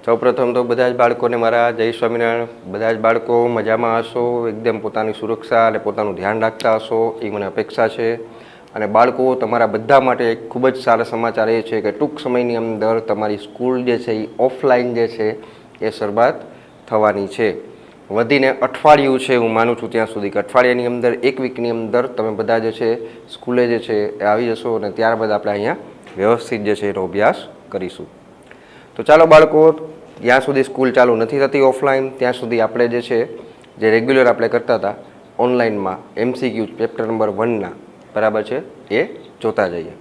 સૌપ્રથમ તો બધા જ બાળકોને મારા જય સ્વામિનારાયણ. બધા જ બાળકો મજામાં હશો, એકદમ પોતાની સુરક્ષા અને પોતાનું ધ્યાન રાખતા હશો એ મને અપેક્ષા છે. અને બાળકો, તમારા બધા માટે એક ખૂબ જ સારા સમાચાર એ છે કે ટૂંક સમયની અંદર તમારી સ્કૂલ જે છે એ ઓફલાઈન જે છે એ શરૂઆત થવાની છે. વધીને અઠવાડિયું છે, હું માનું છું ત્યાં સુધી કે અઠવાડિયાની અંદર, એક વીકની અંદર તમે બધા જે છે સ્કૂલે જે છે એ આવી જશો અને ત્યારબાદ આપણે અહીંયા વ્યવસ્થિત જે છે એનો અભ્યાસ કરીશું. તો ચાલો બાળકો, જ્યાં સુધી સ્કૂલ ચાલુ નથી થતી ઓફલાઈન, ત્યાં સુધી આપણે જે છે જે રેગ્યુલર આપણે કરતા હતા ઓનલાઈનમાં MCQ ચેપ્ટર નંબર 1ના બરાબર છે એ જોતા જઈએ.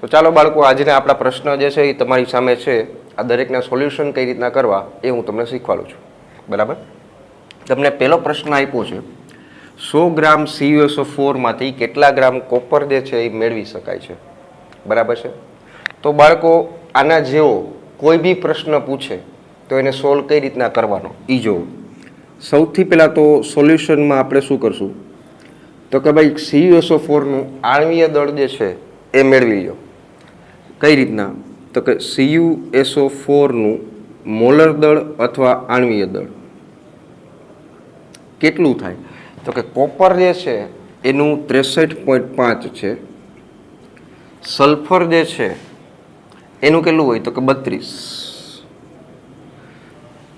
તો ચાલો બાળકો, આજના આપણા પ્રશ્ન જે છે એ તમારી સામે છે. આ દરેકના સોલ્યુશન કઈ રીતના કરવા એ હું તમને શીખવાડું છું. બરાબર. તમને પહેલો પ્રશ્ન આપ્યો છે, 100 ગ્રામ CuSO4 માંથી કેટલા ગ્રામ કોપર જે છે એ મેળવી શકાય છે. બરાબર છે. તો બાળકો, આના જેવો કોઈ બી પ્રશ્ન પૂછે તો એને સોલ્વ કઈ રીતના કરવાનો એ જોવો. સૌથી પહેલાં તો સોલ્યુશનમાં આપણે શું કરશું તો કે ભાઈ CuSO4નું આણ્વીય દળ જે છે એ મેળવી લો. કઈ રીતના તો કે CuSO4નું મોલર દળ અથવા આણ્વીય દળ કેટલું થાય તો કે કોપર જે છે એનું 63.5 છે, સલ્ફર જે છે એનું કેટલું હોય તો કે 32,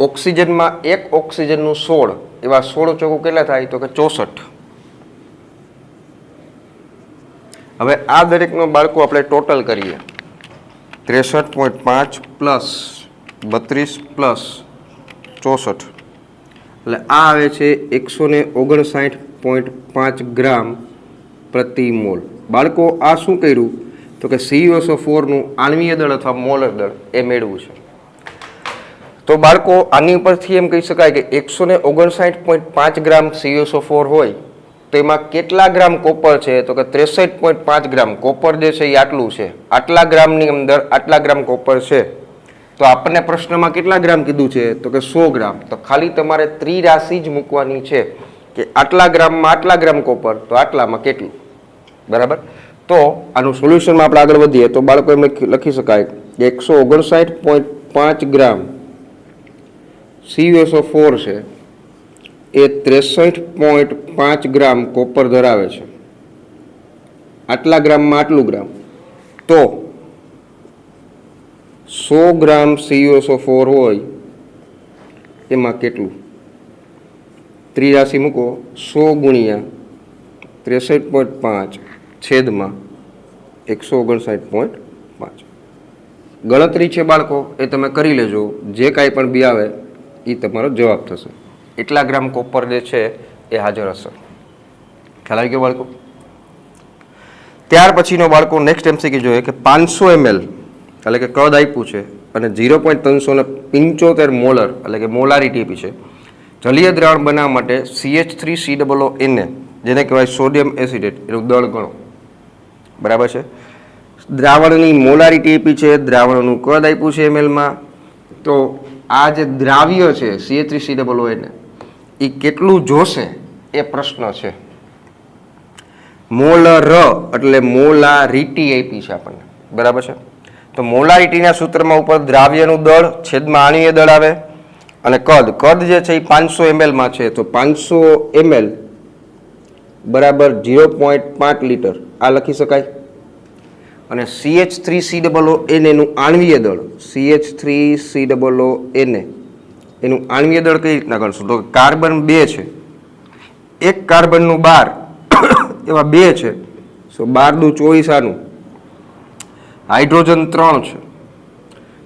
ઓક્સિજનમાં એક ઓક્સિજનનું 16, એવા 16 ચોખ્ખું કેટલા થાય તો કે 64. હવે આ દરેકનો બાળકો આપણે ટોટલ કરીએ, 63.5 પ્લસ 32 પ્લસ 64 એટલે આ આવે છે 159.5 ગ્રામ પ્રતિ મોલ. બાળકો, આ શું કર્યું તો કે CuSO4નું આણ્વીય દળ અથવા મોલર દળ એ મેળવું છે. તો બાળકો, આની ઉપરથી એમ કહી શકાય કે 159.5 ગ્રામ CuSO4 હોય તો એમાં કેટલા ગ્રામ કોપર છે તો કે 63.5 ગ્રામ કોપર જે છે એ આટલું છે. આટલા ગ્રામની અંદર આટલા ગ્રામ કોપર છે. તો આપણને પ્રશ્નમાં કેટલા ગ્રામ કીધું છે તો કે 100 ગ્રામ. તો ખાલી તમારે ત્રિરાશિ જ મૂકવાની છે કે આટલા ગ્રામમાં આટલા ગ્રામ કોપર તો આટલામાં કેટલું. બરાબર. તો આનું સોલ્યુશનમાં આપણે આગળ વધીએ તો બાળકો એમ લખી શકાય કે 159.5 ગ્રામ CuSO4 છે એ 63.5 ગ્રામ કોપર ધરાવે છે. આટલા ગ્રામમાં આટલું ગ્રામ, તો 100 ગ્રામ CuSO4 હોય એમાં કેટલું, ત્રિરાશિ મૂકો, 100 ગુણ્યા 63.5 છેદમાં 159.5. ગણતરી છે બાળકો, એ તમે કરી લેજો. જે કાંઈ પણ બી આવે એ તમારો જવાબ થશે. એટલા ગ્રામ કોપર જે છે એ હાજર હશે. ખ્યાલ આવી ગયો બાળકો? ત્યાર પછીનો બાળકો નેક્સ્ટ MCQ જોઈએ કે 500 ml એટલે કે કદ આપ્યું છે અને 0.375 મોલર એટલે કે મોલારિટી આપી છે. જલીય દ્રાવણ બનાવવા માટે CH3COONA જેને કહેવાય સોડિયમ એસિડેટ એનું દળ ગણો. બરાબર છે. દ્રાવણની મોલારિટી આપી છે, દ્રાવણનું કદ આપ્યું છે mlમાં. તો આ જે દ્રાવ્ય છે CH3COONA એ કેટલું જોશે એ પ્રશ્ન છે. મોલર એટલે મોલારિટી આપી છે આપણને. બરાબર છે. તો મોલારિટીના સૂત્રમાં ઉપર દ્રાવ્યનું દળ છેદમાં આણ્વીય દળ આવે અને કદ જે છે એ 500 mlમાં છે. તો 500 ml બરાબર 0.5 લીટર આ લખી શકાય. અને CH3COONA નું આણ્વીય દળ, CH3COONA એનું આણ્વીય દળ કઈ રીતના ગણશું તો કાર્બન 2 છે, એક કાર્બનનું 12 એવા 2 છે. સો 12 દુ 24 આનું. હાઇડ્રોજન 3 છે.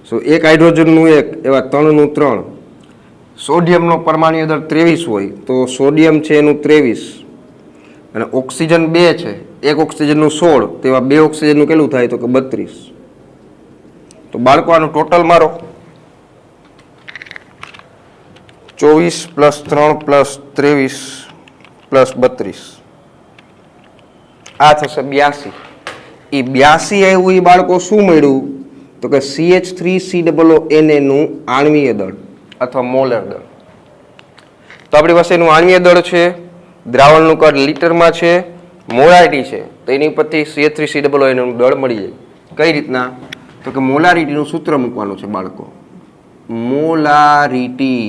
સો એક હાઇડ્રોજનનું 1 એવા 3 નું 3. સોડિયમનો પરમાણ્વીય દળ 23 હોય તો સોડિયમ છે એનું 23 અને ઓક્સિજન 2 છે, એક ઓક્સિજનનું 16 તેવા 2 ઓક્સિજનનું કેટલું થાય તો કે 32. તો બાળકો આનું ટોટલ મારો 24 પ્લસ 3 પ્લસ 23 પ્લસ 32 આ થશે 82. એ 82 આવ્યું એ બાળકો શું મળ્યું તો કે CH3COONA નું આણ્વીય દળ અથવા મોલર દળ. તો આપણી પાસે એનું આણ્વીય દળ છે, દ્રાવણનું કદ લીટરમાં છે, મોલારિટી છે, તો એની ઉપરથી CH3COONA નું દળ મળી જાય. કઈ રીતના તો કે મોલારિટીનું સૂત્ર મૂકવાનું છે બાળકો. મોલારિટી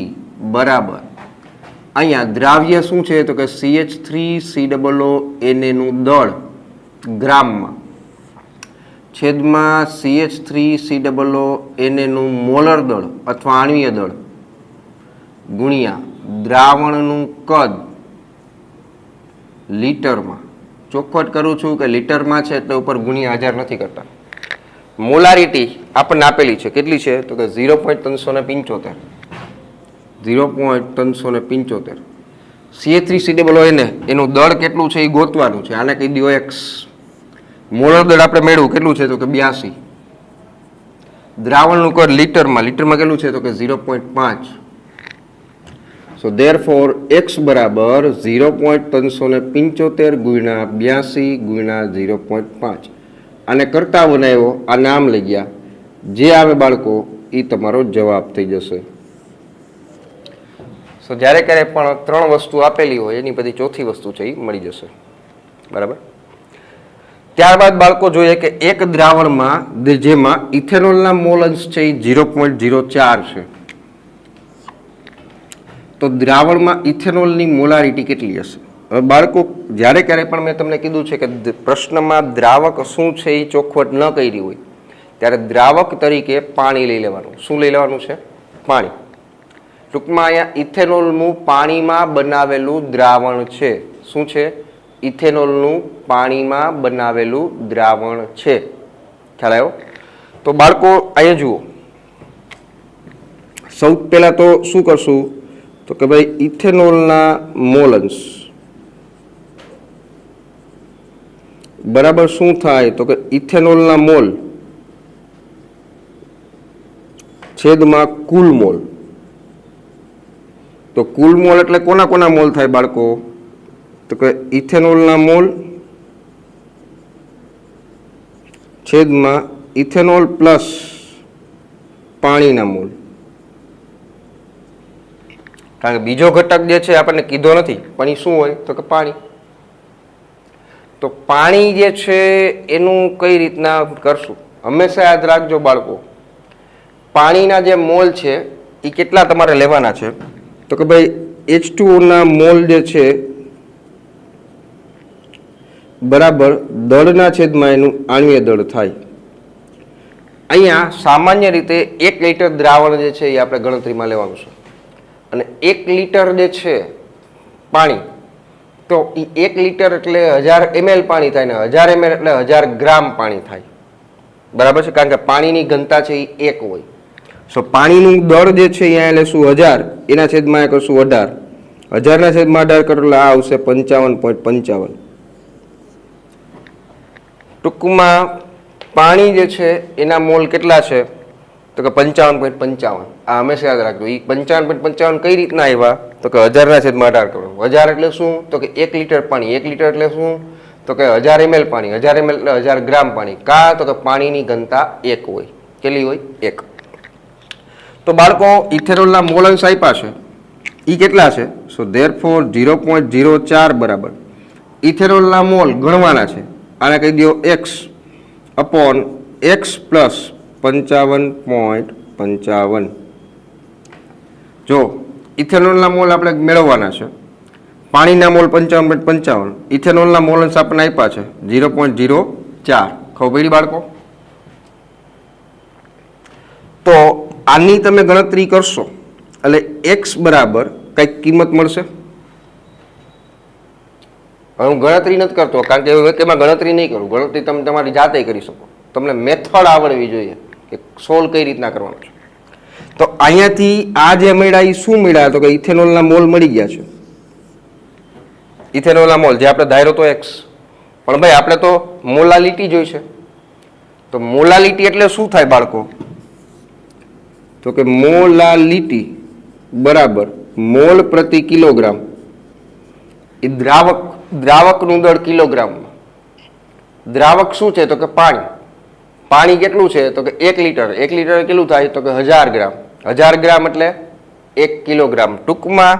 બરાબર અહીંયા દ્રાવ્ય શું છે તો કે CH3COO નું દળ ગ્રામમાં છેદમાં CH3COO નું મોલર દળ અથવા આણ્વીય દળ ગુણ્યા દ્રાવણનું કદ લીટરમાં. ચોખવટ કરું છું કે લીટરમાં છે એટલે ઉપર ગુણ્યા 1000 નથી કરતા. મોલારિટી આપણને આપેલી છે, કેટલી છે તો કે 0.375. 0.375. CH3COO એનું દળ કેટલું છે એ ગોતવાનું છે. આને કહી દો x. મોલર દળ આપણે મેળવું કેટલું છે તો કે 82. દ્રાવણનું કદ લીટરમાં કેટલું છે તો કે 0.5. સો ધેરફોર x બરાબર 0.375 ગુણ્યા 82 ગુણ્યા 0.5. આને કરતા બનાવ્યો, આ નામ લઈ ગયા, જે આવે બાળકો એ તમારો જવાબ થઈ જશે. સો જ્યારે ક્યારે પણ 3 વસ્તુ આપેલી હોય એની બધી ચોથી વસ્તુ છે એ મળી જશે. બરાબર. ત્યારબાદ બાળકો જોઈએ કે એક દ્રાવણમાં જેમાં ઇથેનોલના મોલ અંશ છે એ 0.04 છે, તો દ્રાવણમાં ઇથેનોલની મોલારિટી કેટલી હશે? હવે બાળકો જ્યારે ક્યારે પણ મેં તમને કીધું છે કે પ્રશ્નમાં દ્રાવક શું છે એ ચોખવટ ન કરી હોય ત્યારે દ્રાવક તરીકે પાણી લઈ લેવાનું. શું લઈ લેવાનું છે? પાણી. ટૂંકમાં અહીંયા ઇથેનોલનું પાણીમાં બનાવેલું દ્રાવણ છે. શું છે? ઇથેનોલનું પાણીમાં બનાવેલું દ્રાવણ છે. ખ્યાલ આવ્યો? તો બાળકો અહીંયા જુઓ, સૌ પહેલા તો શું કરશું તો કે ભાઈ ઇથેનોલના મોલ અંશ બરાબર શું થાય તો કે ઇથેનોલના મોલ છેદમાં કુલ મોલ. તો કુલ મોલ એટલે કોના કોના મોલ થાય બાળકો તો કે ઇથેનોલના મોલ છેદમાં ઇથેનોલ પ્લસ પાણીના મોલ. કારણ કે બીજો ઘટક જે છે આપણને કીધો નથી પણ એ શું હોય તો કે પાણી. તો પાણી જે છે એનું કઈ રીતના કરશું હંમેશા યાદ રાખજો બાળકો, પાણીના જે મોલ છે એ કેટલા તમારે લેવાના છે તો કે ભાઈ H2O ના મોલ જે છે બરાબર દળના છેદમાં એનું આણ્વીય દળ થાય. અહીંયા સામાન્ય રીતે 1 લીટર દ્રાવણ જે છે એ આપણે ગણતરીમાં લેવાનું છે અને 1 લીટર જે છે પાણી તો એ 1 લીટર એટલે 1000 ml પાણી થાય ને 1000 ml એટલે 1000 ગ્રામ પાણી થાય. બરાબર છે, કારણ કે પાણીની ઘનતા છે એ 1 હોય. સો પાણીનું દળ જે છે અહીંયા લેશું 1000, એના છેદમાં કરશું 18. 1000 ના છેદમાં 18 કરો એટલે આ આવશે 55.55. ટૂંકમાં પાણી જે છે એના મોલ કેટલા છે તો કે 55.55. આ હંમેશા યાદ રાખજો. એ 55.55 કઈ રીતના આવ્યા તો કે 1000 ના છેદમાં 18 કરો. 1000 એટલે શું તો કે 1 લીટર પાણી. 1 લીટર એટલે શું તો કે 1000 ml પાણી. 1000 ml એટલે 1000 ગ્રામ પાણી. કા તો કે પાણીની ઘનતા 1 હોય. કેટલી હોય? 1. તો બાળકો ઇથેનોલના મોલ અંશ આપ્યા છે એ કેટલા છે? સો ધેરફોર 0.04 બરાબર ઇથેનોલના મોલ ગણવાના છે. આને કહી દો x અપોન x પ્લસ 55.55. જો ઇથેનોલના મોલ આપણે મેળવવાના છે, પાણીના મોલ 55.55, ઇથેનોલના મોલ અંશ આપણને આપ્યા છે 0.04. ખબર પડી બાળકો? તો આની તમે ગણતરી કરશો એટલે x બરાબર કંઈક કિંમત મળશે. હવે હું ગણતરી નથી કરતો કારણ કે એમાં ગણતરી નહીં કરું. ગણતરી તમે તમારી જાતે કરી શકો. તમને મેથડ આવડવી જોઈએ કે સોલ્વ કઈ રીતના કરવાનું છે. તો અહીંયાથી આ જે મળ્યા એ શું મળ્યા તો કે ઇથેનોલના મોલ મળી ગયા છે. ઇથેનોલના મોલ જે આપણે ધાર્યો તો x, પણ ભાઈ આપણે તો મોલાલિટી જોઈ છે. તો મોલાલિટી એટલે શું થાય બાળકો તો કે મોલાલિટી બરાબર મોલ પ્રતિ કિલોગ્રામ. એ દ્રાવકનું દળ કિલોગ્રામમાં. દ્રાવક શું છે તો કે પાણી. પાણી કેટલું છે તો કે 1 લીટર. 1 લીટર કેટલું થાય તો કે 1000 ગ્રામ. 1000 ગ્રામ એટલે 1 કિલોગ્રામ. ટૂંકમાં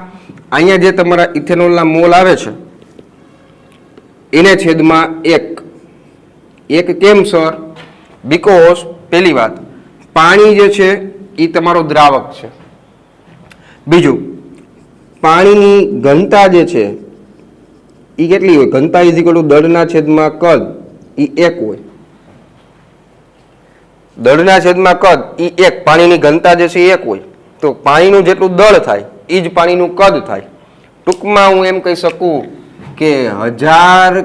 અહીંયા જે તમારા ઇથેનોલના મોલ આવે છે એને છેદમાં 1 કેમ સર? બીકોઝ પહેલી વાત પાણી જે છે એ તમારો દ્રાવક છે. બીજું, પાણીની ઘનતા જે છે એ કેટલી હોય? ઘનતા ઇઝ ઇક્વલ ટુ દળના છેદમાં કદ, એ 1 હોય. દળના છેદમાં કદ એ 1, પાણીની ઘનતા જે છે એ 1 હોય. તો પાણીનું જેટલું દળ થાય એ જ પાણીનું કદ થાય. ટૂંકમાં હું એમ કહી શકું કે 1000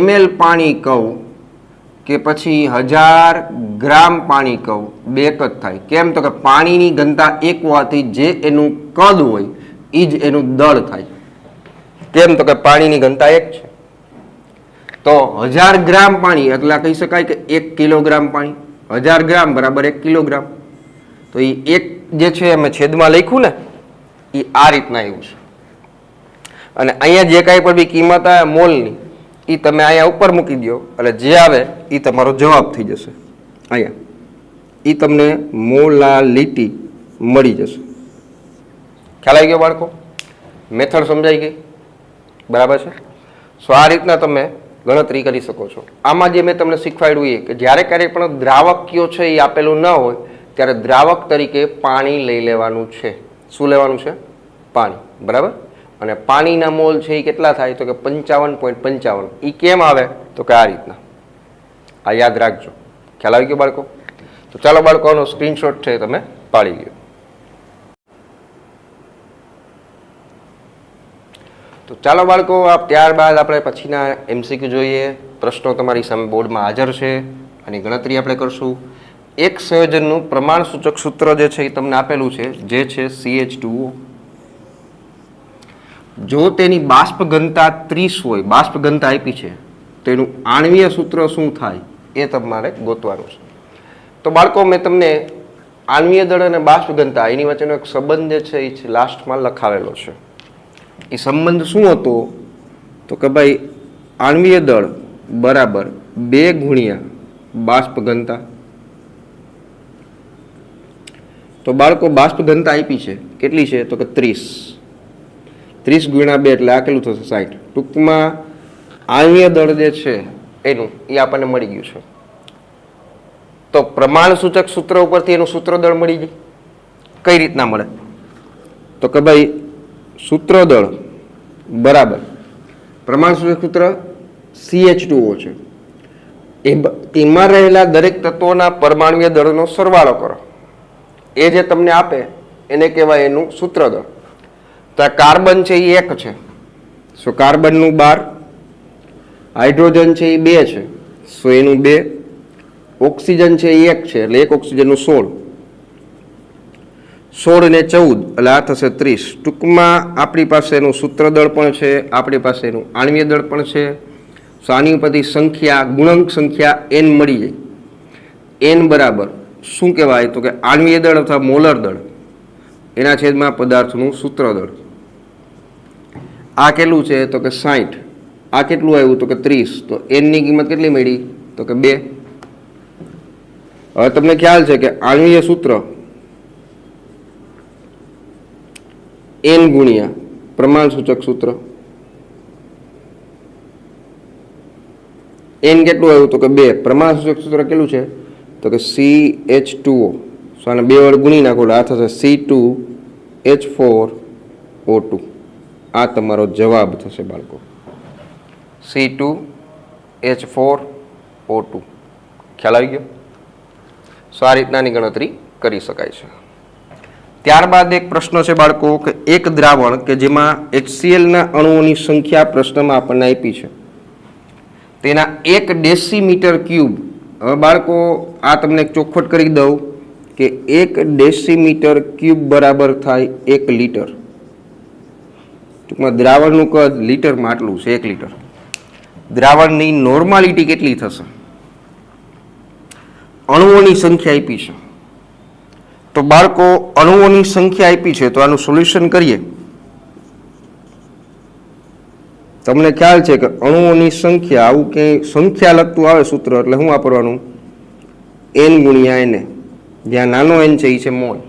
ml પાણી કહું કે પછી 1000 ગ્રામ પાણી કહું, બે જ થાય. કેમ? તો કે પાણીની ઘનતા 1 હોવાથી જે એનું કદ હોય એ જ એનું દળ થાય. કેમ? તો કે પાણીની ઘનતા 1 છે. તો 1000 ગ્રામ પાણી એટલે કહી શકાય કે 1 કિલોગ્રામ પાણી. 1000 ગ્રામ બરાબર 1 કિલોગ્રામ. તો એ 1 જે છે અમે છેદમાં લખ્યું ને, એ આ રીતના એવું છે. અને અહીંયા જે કાંઈ પણ બી કિંમત આવે મોલની, એ તમે અહીંયા ઉપર મૂકી દો એટલે જે આવે એ તમારો જવાબ થઈ જશે. અહીંયા એ તમને મોલાલિટી મળી જશે. ખ્યાલ આવી ગયો બાળકો? મેથડ સમજાઈ ગઈ? બરાબર છે. સો આ રીતના તમે ગણતરી કરી શકો છો. આમાં જે મેં તમને શીખવાડ્યું એ કે જ્યારે ક્યારેય પણ દ્રાવક કયો છે એ આપેલું ન હોય ત્યારે દ્રાવક તરીકે પાણી લઈ લેવાનું છે. શું લેવાનું છે? પાણી. બરાબર. અને પાણીના મોલ છે એ કેટલા થાય? તો કે 55.55. એ કેમ આવે? તો કે આ રીતના. આ યાદ રાખજો. ખ્યાલ આવી ગયો બાળકો? તો ચાલો બાળકો, આનો સ્ક્રીનશોટ છે તમે પાડી લ્યો. તો ચાલો બાળકો, ત્યારબાદ આપણે પછીના MCQ જોઈએ. પ્રશ્નો તમારી સામે બોર્ડમાં હાજર છે. આની ગણતરી આપણે કરશું. એક સંયોજનનું પ્રમાણસૂચક સૂત્ર જે છે એ તમને આપેલું છે, જે છે CH2O. જો તેની બાષ્પ ઘનતા 30 હોય, બાષ્પ ઘનતા આપી છે, તો એનું આણ્વીય સૂત્ર શું થાય એ તમારે ગોતવાનું છે. તો બાળકો, મેં તમને આણ્વીય દળ અને બાષ્પ ઘનતા એની વચ્ચેનો એક સંબંધ જે છે એ લાસ્ટમાં લખાવેલો છે. એ સંબંધ શું હતો? તો કે ભાઈ આણ્વીય દળ બરાબર 2 ગુણ્યા બાષ્પ ઘનતા. તો બાળકો, બાષ્પ ઘનતા આપી છે કેટલી છે? તો કે 30. 30 ગુણ્યા 2 એટલે આ કેટલું થશે? 60. ટૂંકમાં આણ્વીય દળ જે છે એનું એ આપણને મળી ગયું છે. તો પ્રમાણસૂચક સૂત્ર ઉપરથી એનું સૂત્ર દળ મળી જાય. કઈ રીતના મળે? તો કે ભાઈ સૂત્ર દળ બરાબર પ્રમાણસૂચક સૂત્ર CH2O છે. એમાં રહેલા દરેક તત્વોના પરમાણુય દળનો સરવાળો કરો. એ જે તમને આપે એને કહેવાય એનું સૂત્ર દળ. તો આ કાર્બન છે એ 1 છે, સો કાર્બનનું 12. હાઇડ્રોજન છે એ 2 છે, સો એનું 2. ઓક્સિજન છે એ 1 છે એટલે 1 ઓક્સિજનનું 16. 16 ને 14 એટલે આ થશે 30. ટૂંકમાં આપણી પાસે એનું સૂત્ર દળ પણ છે, આપણી પાસે એનું આણ્વીય દળ પણ છે. સો આની ઉપરથી સંખ્યા, ગુણક સંખ્યા n મળી જાય. n બરાબર શું કહેવાય? તો કે આણ્વીય દળ અથવા મોલર દળ એના છેદમાં પદાર્થનું સૂત્ર દળ. આ કેટલું છે? તો કે 60. આ કેટલું આવ્યું? તો કે 30. તો n ની કિંમત કેટલી મળી? તો કે 2. હવે તમને ખ્યાલ છે કે આણ્વીય સૂત્ર n ગુણ્યા પ્રમાણસૂચક સૂત્ર. n કેટલું આવ્યું? તો કે 2. પ્રમાણસૂચક સૂત્ર કેટલું છે? તો કે CH2O. સો આને 2 વડે ગુણી નાખો એટલે આ થશે C2H4O2. આ તમારો જવાબ થશે બાળકો. C2H4O2. ખ્યાલ આવી ગયો? સો આ રીતનાની ગણતરી કરી શકાય છે. ત્યારબાદ એક પ્રશ્ન છે બાળકો કે એક દ્રાવણ કે જેમાં HClના અણુઓની સંખ્યા પ્રશ્નમાં આપણને આપી છે, તેના 1 ડેસીમીટર ક્યુબ. હવે બાળકો, આ તમને ચોખવટ કરી દઉં કે 1 ડેસીમીટર ક્યુબ બરાબર થાય 1 લીટર. ટૂંકમાં દ્રાવણનું કદ લીટરમાં આટલું છે, 1 લીટર. દ્રાવણની નોર્માલિટી કેટલી થશે? અણુઓની સંખ્યા આપી છે. તો બાળકો, અણુઓની સંખ્યા આપી છે તો આનું સોલ્યુશન કરીએ. તમને ખ્યાલ છે કે અણુઓની સંખ્યા, આવું ક્યાંય સંખ્યા લગતું આવે સૂત્ર એટલે શું વાપરવાનું? n ગુણ્યા Na. જ્યાં નાનો n છે એ છે મોલ.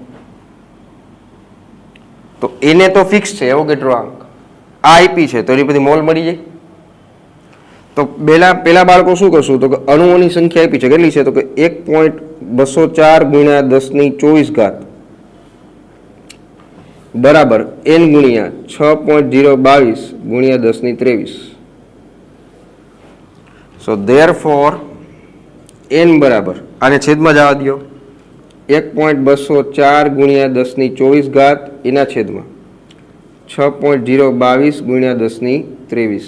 તો Na તો ફિક્સ છે, એવોગેડ્રો આંક. આ આપી છે તો એની બધી મોલ મળી જાય. તો પેલા બાળકો શું કરશું? તો કે અણુઓની સંખ્યા આપી છે કેટલી છે? તો કે 1.204 ગુણ્યા 10 ની 24 ઘાત બરાબર n ગુણ્યા 6.022 ગુણ્યા 10^23. સો ધેરફોર n બરાબર આને છેદમાં જવા દો 1.204 ગુણ્યા 10^24 એના છેદમાં 6.022 ગુણ્યા 10^23.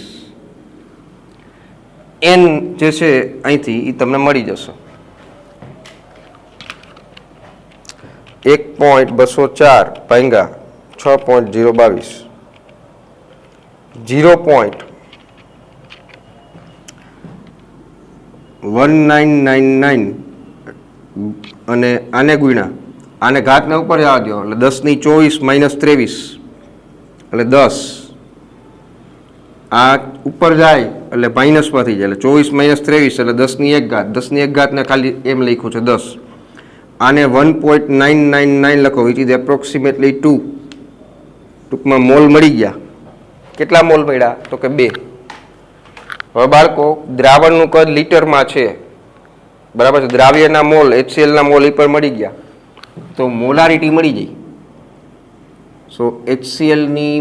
n જે છે અહીંથી એ તમને મળી જશે 1.204 ભાંગ્યા 6.022 0.1999 અને આને ગુણ્યા આને ઘાતને ઉપર જવા દો એટલે 10^24 - 23 એટલે 10. આ ઉપર જાય એટલે માઇનસમાં થઈ જાય એટલે 24 - 23 એટલે 10^1 10^1 ખાલી એમ લખ્યું છે 10. આને 1.999 લખો વિચ ઇઝ એપ્રોક્સિમેટલી 2. ટૂંકમાં મોલ મળી ગયા. કેટલા મોલ મળ્યા તો કે 2. હવે બાળકો દ્રાવણનું કદ લીટરમાં છે બરાબર છે. દ્રાવ્યના મોલ HClના મોલ એ પર મળી ગયા તો મોલારિટી મળી જાય. સો HClની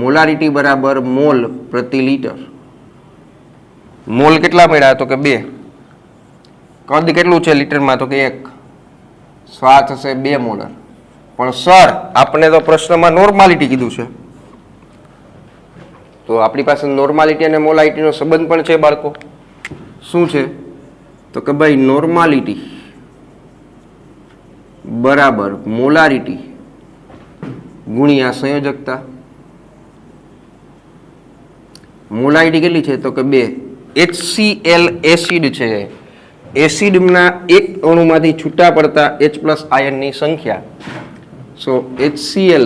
મોલારિટી બરાબર મોલ પ્રતિ લીટર. મોલ કેટલા મળ્યા તો કે 2. કદ કેટલું છે લીટરમાં તો કે 1. સ્વા થશે 2 મોલર. પણ સર આપણે તો પ્રશ્નમાં નોર્માલિટી કીધું છે તો આપણી પાસે નોર્માલિટી અને મોલારિટીનો સંબંધ પણ છે બાળકો. શું છે તો કે ભાઈ નોર્માલિટી બરાબર મોલારિટી ગુણ્યા સંયોજકતા. મોલારિટી કેટલી છે તો કે 2. HCl એસિડ છે. એસિડના એક અણુમાંથી છૂટા પડતા H+ આયનની સંખ્યા. સો HCl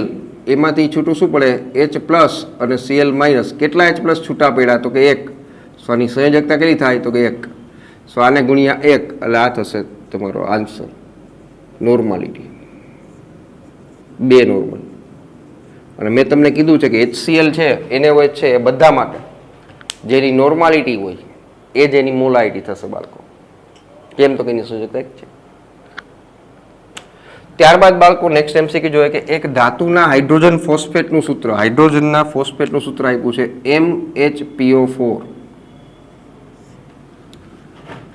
એમાંથી છૂટું શું પડે H+ અને Cl-. કેટલા H+ છૂટા પડ્યા તો કે 1. સો આની સંયોજકતા કેટલી થાય તો કે 1. સો આને ગુણ્યા 1 એટલે આ થશે તમારો આન્સર નોર્માલિટી. 2 નોર્મલ. અને મેં તમને કીધું છે કે HCl છે NaOH છે એ બધા માટે જેની નોર્માલિટી હોય એ જ એની મોલારિટી થશે બાળકો. કેમ તો કે એની સંયોજકતા 1 છે. ત્યારબાદ બાળકો નેક્સ્ટ MCQ જોઈએ કે એક ધાતુના હાઇડ્રોજન ફોસ્ફેટનું સૂત્ર. હાઇડ્રોજનના ફોસ્ફેટનું સૂત્ર આપ્યું છે MHPO4.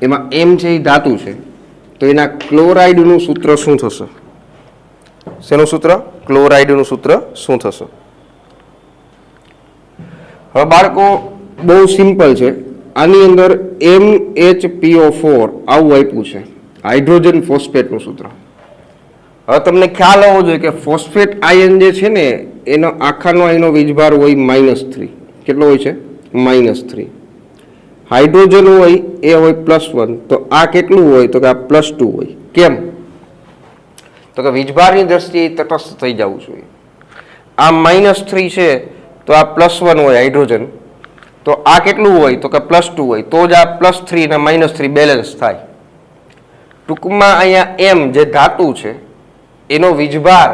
એમાં M છે એ ધાતુ છે તો એના ક્લોરાઇડનું સૂત્ર શું થશે? શેનું સૂત્ર? ક્લોરાઇડનું સૂત્ર શું થશે? હવે બાળકો બહુ સિમ્પલ છે. આની અંદર MHPO4 આવું આપ્યું છે હાઇડ્રોજન ફોસ્ફેટનું સૂત્ર. હવે તમને ખ્યાલ હોવો જોઈએ કે ફોસ્ફેટ આયન જે છે ને એનો આખાનો એનો વીજભાર હોય -3. કેટલો હોય છે? -3. હાઇડ્રોજન હોય એ હોય +1. તો આ કેટલું હોય તો કે આ +2 હોય. કેમ તો કે વીજભારની દ્રષ્ટિએ તટસ્થ થઈ જવું જોઈએ. આ -3 છે તો આ +1 હોય હાઇડ્રોજન. તો આ કેટલું હોય તો કે +2 હોય. તો જ આ +3 અને -3 બેલેન્સ થાય. ટૂંકમાં અહીંયા M જે ધાતુ છે એનો વીજભાર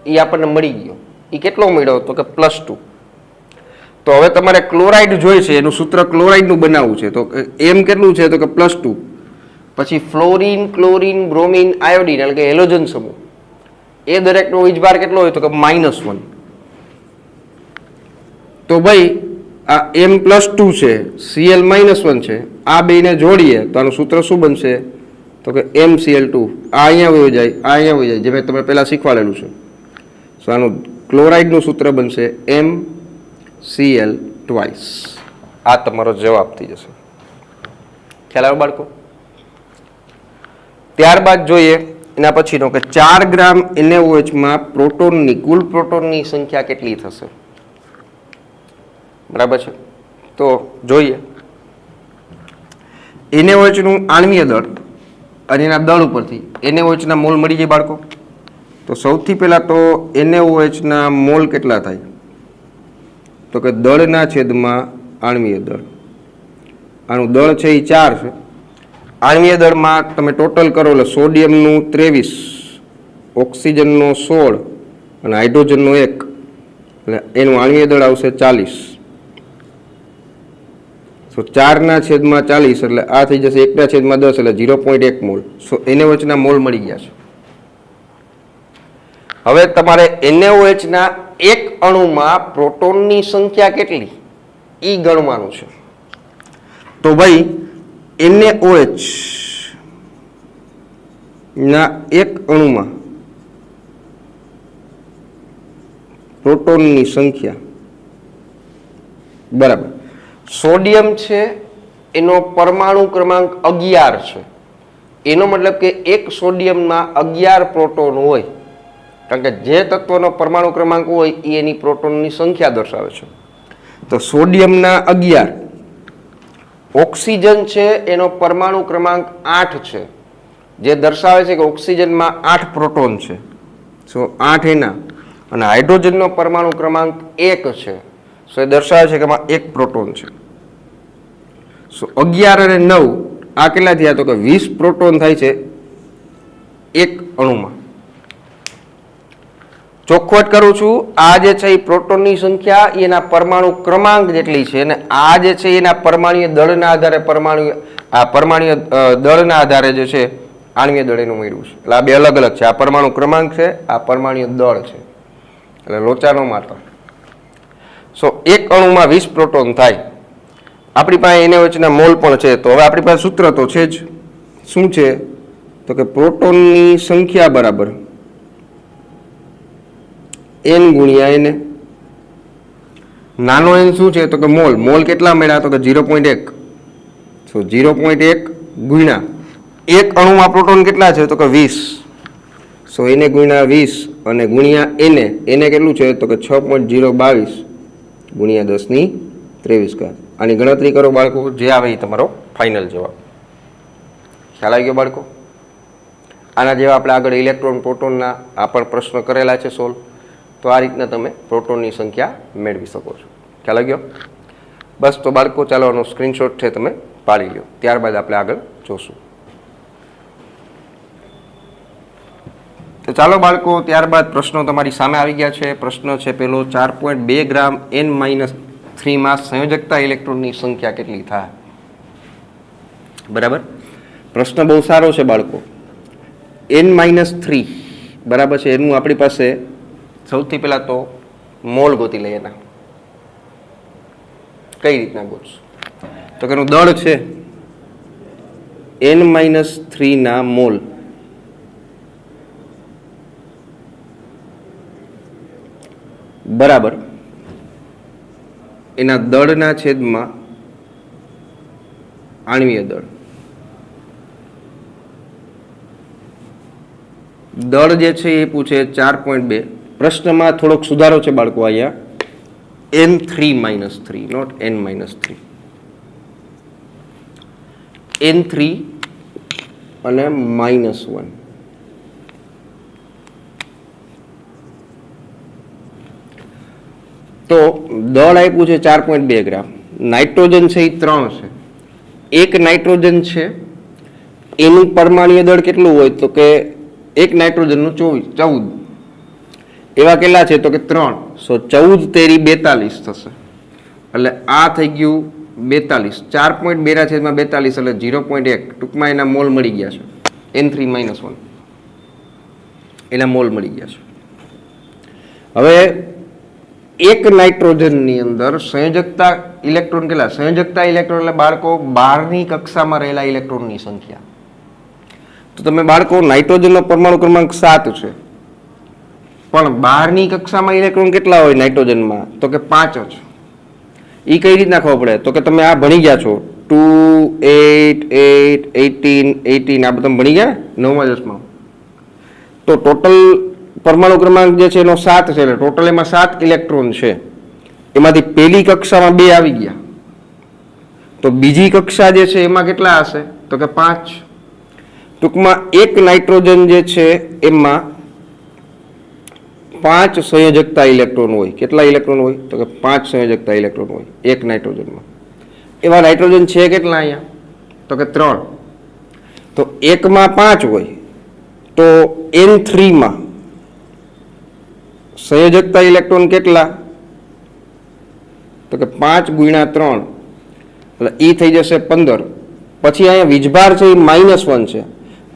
એ આપણને મળી ગયો. એ કેટલો મળ્યો તો કે +2. તો હવે તમારે ક્લોરાઇડ જોઈએ છે એનું સૂત્ર ક્લોરાઇડનું બનાવવું છે તો M કેટલું છે તો કે +2. પછી ફ્લોરિન, ક્લોરિન, બ્રોમિન, આયોડિન એટલે કે હેલોજન સમૂહ એ દરેકનો વીજભાર કેટલો હોય તો કે -1. તો ભાઈ આ M+2 છે, Cl -1 છે, આ બેને જોડીએ તો આનું સૂત્ર શું બનશે તો કે MCl2. આ અહીંયા વયો જાય, આ અહીંયા વયો જાય, જે મેં તમને પહેલાં શીખવાડેલું છે. સો આનું ક્લોરાઇડનું સૂત્ર બનશે MCl2. આ તમારો જવાબ થઈ જશે. ખ્યાલ આવ્યો બાળકો? ત્યારબાદ જોઈએ એના પછીનો કે 4 ગ્રામ NaOH-માં પ્રોટોનની કુલ પ્રોટોનની સંખ્યા કેટલી થશે? બરાબર છે. તો જોઈએ NaOH-નું આણ્વીય દળ અને એના દળ ઉપરથી NaOH-ના મોલ મળી જાય બાળકો. તો સૌથી પહેલાં તો NaOH-ના મોલ કેટલા થાય તો કે દળના છેદમાં આણ્વીય દળ. આનું દળ છે એ 4 છે. આણ્વીય દળમાં તમે ટોટલ કરો એટલે સોડિયમનું 23, ઓક્સિજનનો 16 અને હાઇડ્રોજનનો 1 એટલે એનું આણ્વીય દળ આવશે 40. સો 4/40 એટલે આ થઈ જશે 1/10 એટલે 0.1 મોલ. સો NaOH-ના મોલ મળી ગયા છે. હવે તમારે NaOH ના એક અણુમાં પ્રોટોનની સંખ્યા કેટલી ઈ ગણવાનું છે. તો ભાઈ NaOH ના એક અણુમાં પ્રોટોનની સંખ્યા બરાબર સોડિયમ છે એનો પરમાણુ ક્રમાંક 11 છે. એનો મતલબ કે એક સોડિયમમાં 11 પ્રોટોન હોય, કારણ કે જે તત્વનો પરમાણુ ક્રમાંક હોય એ એની પ્રોટોનની સંખ્યા દર્શાવે છે. તો સોડિયમના 11, ઓક્સિજન છે એનો પરમાણુ ક્રમાંક 8 છે, જે દર્શાવે છે કે ઓક્સિજનમાં 8 પ્રોટોન છે. સો 8 એના, અને હાઇડ્રોજનનો પરમાણુ ક્રમાંક 1 છે, સો એ દર્શાવે છે કે એમાં 1 પ્રોટોન છે. સો 11 અને 9 આ કેટલા થયા? તો કે 20 પ્રોટોન થાય છે એક અણુમાં. ચોખવટ કરું છું, આ જે છે એ પ્રોટોનની સંખ્યા એના પરમાણુ ક્રમાંક જેટલી છે, અને આ જે છે એના પરમાણુય દળના આધારે પરમાણુય દળના આધારે જે છે આણ્વીય દળ એનું મળ્યું છે. એટલે આ બે અલગ અલગ છે. આ પરમાણુ ક્રમાંક છે, આ પરમાણુય દળ છે, એટલે લોચા ન મારતા. સો એક અણુમાં 20 પ્રોટોન થાય. આપણી પાસે NaOH મોલ પણ છે. તો હવે આપણી પાસે સૂત્ર તો છે જ. શું છે? તો કે પ્રોટોનની સંખ્યા બરાબર n ગુણ્યા Na. નાનો n શું છે? તો કે મોલ. મોલ કેટલા મળ્યા? તો કે 0.1. સો 0.1 ગુણ્યા એક અણુમાં પ્રોટોન કેટલા છે? તો કે 20. સો એને ગુણ્યા 20 અને ગુણ્યા Na કેટલું છે? તો કે 6.022 ગુણ્યા 10⁻23. આની ગણતરી કરો બાળકો, જે આવે એ તમારો ફાઇનલ જવાબ. ખ્યાલ આવી ગયો બાળકો? આના જેવા આપણે આગળ ઇલેક્ટ્રોન પ્રોટોનના આ પણ પ્રશ્ન કરેલા છે સોલ્વ. તો આ રીતના તમે પ્રોટોનની સંખ્યા મેળવી શકો છો. ખ્યાલ આવી ગયો? બસ તો બાળકો ચાલો આનો સ્ક્રીનશોટ છે તમે પાડી લો, ત્યારબાદ આપણે આગળ જોશું. તો ચાલો બાળકો, ત્યારબાદ પ્રશ્નો તમારી સામે આવી ગયા છે. પ્રશ્ન છે પેલો, 4.2 ગ્રામ N-3 માં સંયોજકતા ઇલેક્ટ્રોનની સંખ્યા કેટલી થાય? બરાબર, પ્રશ્ન બહુ સારો છે બાળકો. N-3 બરાબર છે, એનું આપણી પાસે સૌથી પહેલા તો મોલ ગોતી લઈએ. એના કઈ રીતના ગોતશું? તો કે એનું દળ છે N-3 ના મોલ બરાબર એના દળના છેદમાં આણ્વીય દળ. દળ જે છે એ પૂછે 4.2. પ્રશ્નમાં થોડોક સુધારો છે બાળકો. અહીંયા N3-3, નોટ N-3. N3 અને -1. તો દળ આપ્યું છે 4.2 ગ્રામ. નાઇટ્રોજન છે એ 3 છે. એક નાઇટ્રોજન છે એનું પરમાણુય દળ કેટલું હોય? તો કે એક નાઇટ્રોજનનું 14. એવા કેટલા છે? તો કે 3. સો 14 તેરી 42 થશે. એટલે આ થઈ ગયું 42. 4.2 ના છેદમાં 42 એટલે 0.1. ટૂંકમાં એના મોલ મળી ગયા છે. N3-1 એના મોલ મળી ગયા છે. હવે એક નાઇટ્રોજનની અંદર સંયોજકતા ઇલેક્ટ્રોન કેટલા? સંયોજકતા ઇલેક્ટ્રોન એટલે બાળકો બહારની કક્ષામાં રહેલા ઇલેક્ટ્રોનની સંખ્યા. તો તમે બાળકો નાઇટ્રોજનનો પરમાણુ ક્રમાંક 7 છે, પણ બહારની કક્ષામાં ઇલેક્ટ્રોન કેટલા હોય નાઇટ્રોજનમાં? તો કે 5 જ. એ કઈ રીતના ખબર પડે? તો કે તમે આ ભણી ગયા છો 2, 8, 8, 18, 18 આ બધા ભણી ગયા 9મા 10માં. તો ટોટલ પરમાણુ ક્રમાંક જે છે એનો 7 છે, એટલે ટોટલ એમાં 7 ઇલેક્ટ્રોન છે. એમાંથી પહેલી કક્ષામાં 2 આવી ગયા, તો બીજી કક્ષા જે છે એમાં કેટલા હશે? તો કે 5. ટૂંકમાં એક નાઇટ્રોજન જે છે એમાં 5 સંયોજકતા ઇલેક્ટ્રોન હોય. કેટલા ઇલેક્ટ્રોન હોય? તો કે 5 સંયોજકતા ઇલેક્ટ્રોન હોય એક નાઇટ્રોજનમાં. એવા નાઇટ્રોજન છે કેટલા અહીંયા? તો કે 3. તો એકમાં 5 હોય, તો N3 માં સંયોજકતા ઇલેક્ટ્રોન કેટલા? તો કે 5 ગુણ્યા 3 એટલે ઈ થઈ જશે 15. પછી અહીંયા વીજભાર છે એ -1 છે.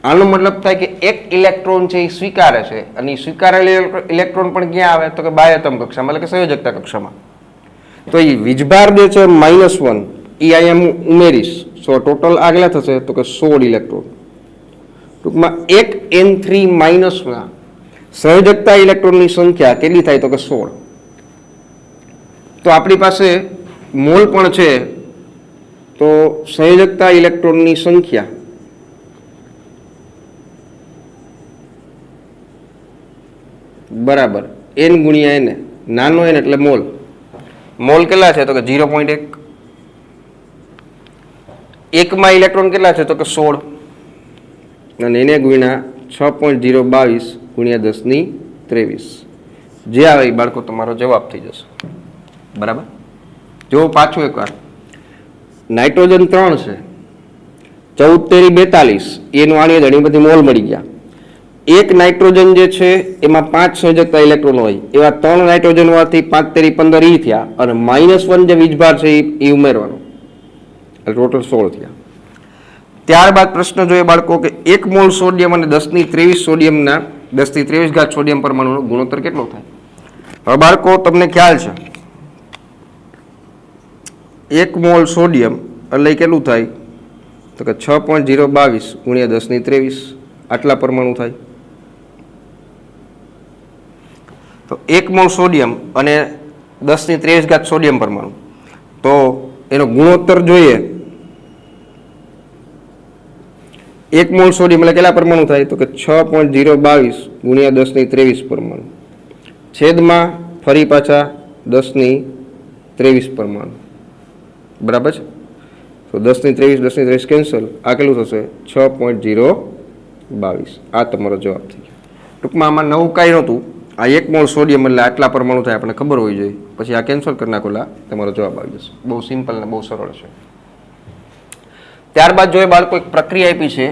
આનો મતલબ થાય કે એક ઇલેક્ટ્રોન છે એ સ્વીકારે છે અને એ સ્વીકારેલ ઇલેક્ટ્રોન પણ ક્યાં આવે તો કે બાહ્યતમ કક્ષામાં એટલે કે સંયોજકતા કક્ષામાં. તો એ વીજભાર જે છે -1 એ અહીંયા હું ઉમેરીશ. સો ટોટલ આગલા થશે તો કે 16 ઇલેક્ટ્રોન. ટૂંકમાં એક N3 માઇનસમાં સંયોજકતા ઇલેક્ટ્રોનની સંખ્યા કેટલી થાય તો કે 16. તો આપણી પાસે મોલ પણ છે, તો સંયોજકતા ઇલેક્ટ્રોનની સંખ્યા બરાબર n ગુણ્યા n, નાનો n એટલે મોલ. મોલ કેટલા છે તો કે 0.1. એકમાં ઇલેક્ટ્રોન કેટલા છે તો કે 16 અને એને ગુણ્યા 6.022 ગુણ્યા 10^23. જે આવે એ બાળકો તમારો જવાબ થઈ જશે. બરાબર. જો પાછું એકવાર નાઇટ્રોજન 3 છે, 14 42 એનું આની ઘણી બધી મોલ મળી ગયા. એક નાઇટ્રોજન જે છે એમાં 5 સંયોજકતા ઇલેક્ટ્રોન હોય, એવા 3 નાઇટ્રોજન હોવાથી 5 15 ઈ થયા અને -1 જે વીજભાર છે એ ઉમેરવાનો એટલે ટોટલ 16 થયા. ત્યારબાદ પ્રશ્ન જોઈએ બાળકો કે 1 મોલ સોડિયમ અને 10^23 સોડિયમના 10^23 સોડિયમ પરમાણુનો ગુણોત્તર કેટલો થાય? હવે બાળકો તમને ખ્યાલ છે 1 મોલ સોડિયમ એટલે કેટલું થાય તો કે 6.022 ગુણ્યા 10^23 આટલા પરમાણુ થાય. તો 1 મોલ સોડિયમ અને 10^23 સોડિયમ પરમાણુ, તો એનો ગુણોત્તર જોઈએ. 1 મોલ સોડિયમ એટલે કેટલા પરમાણુ થાય તો કે 6.022 ગુણ્યા 10^23 પરમાણુ છેદમાં ફરી પાછા 10^23 પરમાણુ. બરાબર છે. તો 10^23 કેન્સલ, આ કેટલું થશે 6.022. આ તમારો જવાબ થઈ ગયો. ટૂંકમાં આમાં નવું કાંઈ નહોતું. આ 1 મોલ સોડિયમ એટલે આટલા પરમાણુ થાય આપણને ખબર હોવી જોઈએ. પછી આ કેન્સલ કરી નાખો એટલે તમારો જવાબ આવી જશે. બહુ સિમ્પલ ને બહુ સરળ છે. ત્યારબાદ જોઈએ બાળકો એક પ્રક્રિયા આપી છે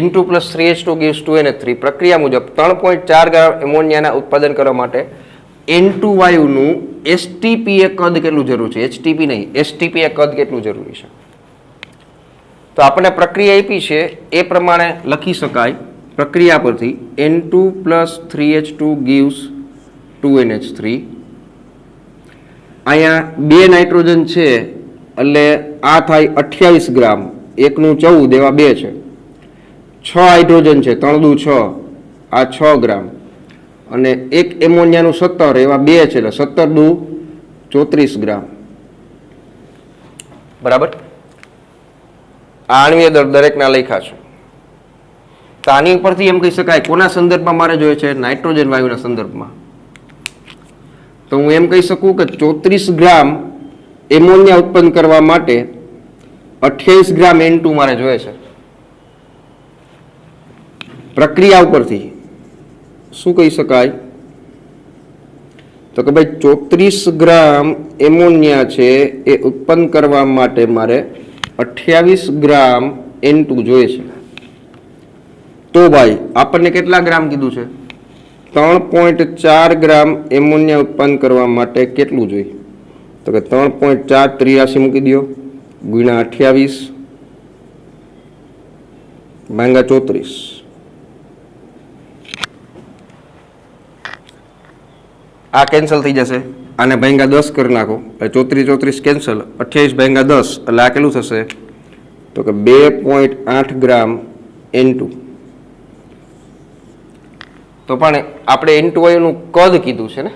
N2 + 3H2 gives 2NH3. પ્રક્રિયા મુજબ 3.4 ગ્રામ એમોનિયાના ઉત્પાદન કરવા માટે N2 વાયુનું STP એ કદ કેટલું જરૂર છે? HTP નહીં, STP એ કદ કેટલું જરૂરી છે? તો આપણે પ્રક્રિયા આપી છે એ પ્રમાણે લખી શકાય. પ્રક્રિયા પરથી N2 + 3H2 gives 2NH3. અહીંયા 2 નાઇટ્રોજન છે એટલે આ થાય 28 ગ્રામ, એકનું 14 એવા 2 છે. 6 હાઇડ્રોજન છે, 3 દુ 6, આ 6 ગ્રામ અને એક એમોનિયાનું 17 એવા 2 છે એટલે 17 દુ 34 ગ્રામ. બરાબર. આ આણ્વીય દળ દરેકના લખ્યા છે. તો આની ઉપરથી એમ કહી શકાય કોના સંદર્ભમાં મારે જોઈએ છે? નાઇટ્રોજન વાયુના સંદર્ભમાં. તો હું એમ કહી શકું કે 34 ગ્રામ એમોનિયા ઉત્પન્ન કરવા માટે 28 ગ્રામ N2 મારે જોઈએ છે. પ્રક્રિયા ઉપરથી શું કહી શકાય તો કે ભાઈ 34 ગ્રામ એમોનિયા છે એ ઉત્પન્ન કરવા માટે મારે 28 ગ્રામ N2 જોઈએ છે. તો ભાઈ આપણને કેટલા ગ્રામ કીધું છે? 3.4 ગ્રામ એમોનિયા ઉત્પન્ન કરવા માટે કેટલું જોઈએ? તો કે 3.4 83 મૂકી દો ગુણ્યા 28 ભાંગા 34. આ કેન્સલ થઈ જશે. આને ભાંગા 10 કરી નાખો એટલે 34 કેન્સલ, 28 ભાંગા 10 એટલે આ કેટલું થશે તો કે 2.8 ગ્રામ N2. તો પણ આપણે N2 વાયુનું કદ કીધું છે ને,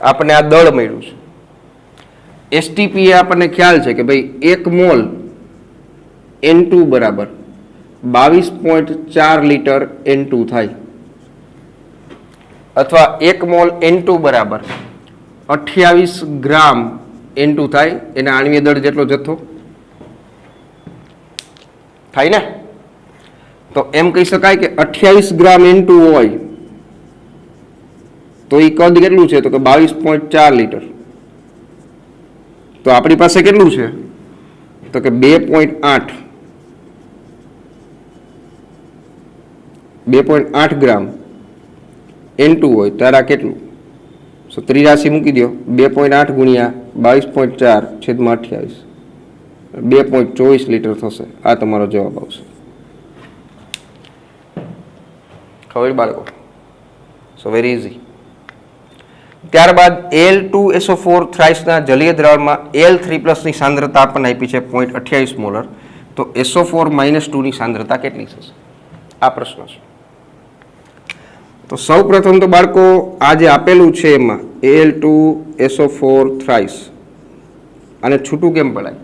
આપણને આ દળ મળ્યું છે. STP એ આપણને ખ્યાલ છે કે ભાઈ 1 મોલ N2 બરાબર 22.4 લિટર N2 થાય, અથવા 1 મોલ N2 બરાબર 28 ગ્રામ N2 થાય. એના આણ્વીય દળ જેટલો જથ્થો થાય ને. તો એમ કહી શકાય કે 28 ગ્રામ N2 હોય તો એ કદ કેટલું છે તો કે 22.4 લિટર. તો આપણી પાસે કેટલું છે તો કે 2.8 ગ્રામ N2 હોય ત્યારે આ કેટલું? 83 મૂકી દો. 2.8 ગુણ્યા 22.4 છેદમાં 28 2.24 લિટર થશે. આ તમારો જવાબ આવશે. ખબર બાળકો? સો વેરી ઇઝી. ત્યારબાદ Al2SO4 થ્રાઇસના જલીય દ્રાવણમાં Al3+ ની સાંદ્રતા આપણને આપી છે 0.28 મોલર. તો SO4-2 ની સાંદ્રતા કેટલી થશે? આ પ્રશ્ન છે. તો સૌ પ્રથમ તો બાળકો આ જે આપેલું છે એમાં Al2SO4 થ્રાઇસ અને છૂટું કેમ પડાય?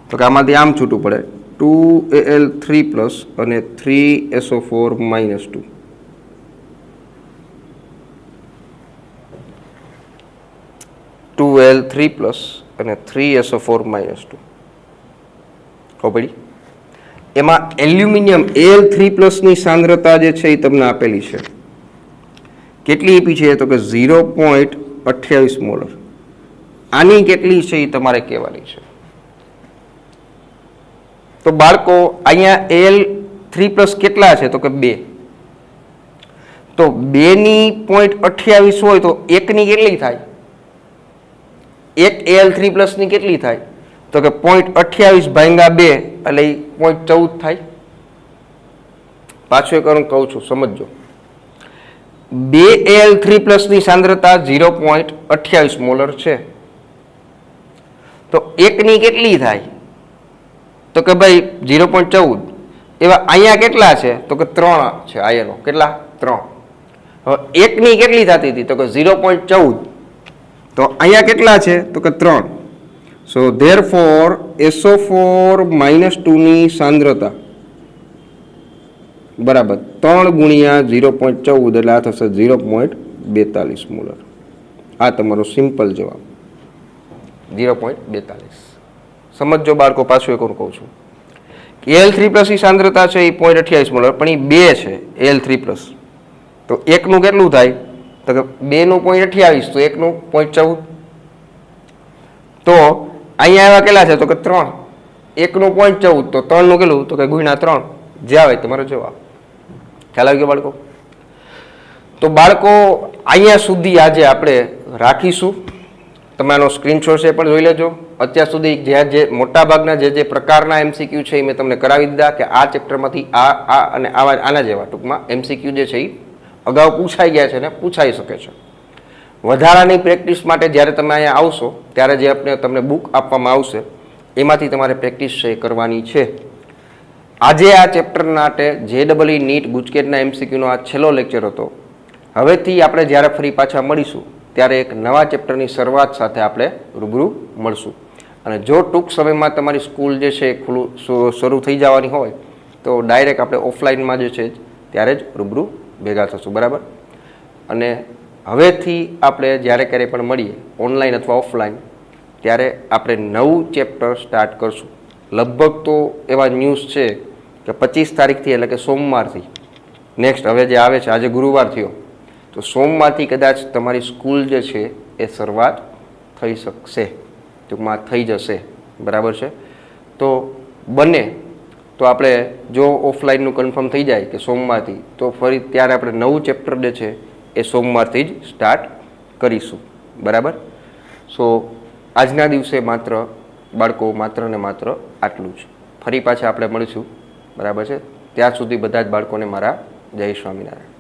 તો કે આમાંથી આમ છૂટું પડે 2Al3+ અને 3SO4-2. Al3+ અને 3SO4-2. ખબર પડી? એમાં એલ્યુમિનિયમ Al3+ ની સાંદ્રતા જે છે એ તમને આપેલી છે. કેટલી આપી છે? તો કે 0.28 મોલર. આની કેટલી છે એ તમારે કહેવાની છે. તો બાળકો અહીંયા Al3+ કેટલા છે? તો કે 2. તો 2 ની 0.28 હોય તો 1 ની કેટલી થાય? 1 Al3+ ની કેટલી થાય? તો કે 0.28 ભાગ્યા 2 એટલે 0.14 થાય. પાછું એક હું કહું છું, સમજજો. 2 Al3+ ની સાંદ્રતા 0.28 મોલર છે. તો 1 ની કેટલી થાય? તો કે ભાઈ 0.14. એવા અહીંયા કેટલા છે? તો કે 3 છે આયનો. કેટલા? 3. હવે 1 ની કેટલી થતી હતી? તો કે 0.14. તો અહીંયા કેટલા છે? તો કે 3. સો ધેરફોર SO4-2 ની સાંદ્રતા બરાબર 3 ગુણ્યા 0.14 એટલે આ થશે 0.42 મોલર. આ તમારો સિમ્પલ જવાબ 0.42. સમજો બાળકો. પાછું એક હું કહું છું. Al3+ ની સાંદ્રતા છે એ 0.28 મોલર, પણ એ 2 છે Al3+. તો 1 નું કેટલું થાય? તો કે 2 નું 0.28, તો 1 નું 0.14. તો અહીંયા એવા કેટલા છે? તો કે 3. 1 નું 0.14, તો 3 નું કેટલું? તો કે ગુણ્યા 3. જે આવે તમારો જવાબ. ખ્યાલ આવી ગયો બાળકો? તો બાળકો અહીંયા સુધી આજે આપણે રાખીશું. તમે આનો સ્ક્રીનશોટ છે પણ જોઈ લેજો. અત્યાર સુધી જે મોટાભાગના જે પ્રકારના MCQ છે એ મેં તમને કરાવી દીધા કે આ ચેપ્ટરમાંથી આ અને આના જેવા ટૂંકમાં MCQ જે છે એ અગાઉ પૂછાઈ ગયા છે ને પૂછાઈ શકે છે. વધારાની પ્રેક્ટિસ માટે જ્યારે તમે અહીંયા આવશો ત્યારે જે તમને બુક આપવામાં આવશે એમાંથી તમારે પ્રેક્ટિસ છે એ કરવાની છે. આજે આ ચેપ્ટર માટે JEE નીટ ગુજકેટના MCQનો આ છેલ્લો લેક્ચર હતો. હવેથી આપણે જ્યારે ફરી પાછા મળીશું ત્યારે એક નવા ચેપ્ટરની શરૂઆત સાથે આપણે રૂબરૂ મળશું. અને જો ટૂંક સમયમાં તમારી સ્કૂલ જે છે શરૂ થઈ જવાની હોય તો ડાયરેક્ટ આપણે ઓફલાઈનમાં જે છે ત્યારે જ રૂબરૂ ભેગા થશું. બરાબર? અને હવેથી આપણે જ્યારે ક્યારેય પણ મળીએ ઓનલાઈન અથવા ઓફલાઈન ત્યારે આપણે નવું ચેપ્ટર સ્ટાર્ટ કરશું. લગભગ તો એવા ન્યૂઝ છે કે 25 તારીખથી એટલે કે સોમવારથી નેક્સ્ટ હવે જે આવે છે, આજે ગુરુવાર થયો, તો સોમવારથી કદાચ તમારી સ્કૂલ જે છે એ શરૂઆત થઈ શકશે, ટૂંકમાં થઈ જશે. બરાબર છે? તો બને તો આપણે જો ઓફલાઈનનું કન્ફર્મ થઈ જાય કે સોમવારથી, તો ફરી ત્યારે આપણે નવું ચેપ્ટર જે છે એ સોમવારથી જ સ્ટાર્ટ કરીશું. બરાબર? સો આજના દિવસે માત્ર બાળકો માત્ર ને માત્ર આટલું જ. ફરી પાછા આપણે મળીશું. બરાબર છે? ત્યાં સુધી બધા જ બાળકોને મારા જય સ્વામિનારાયણ.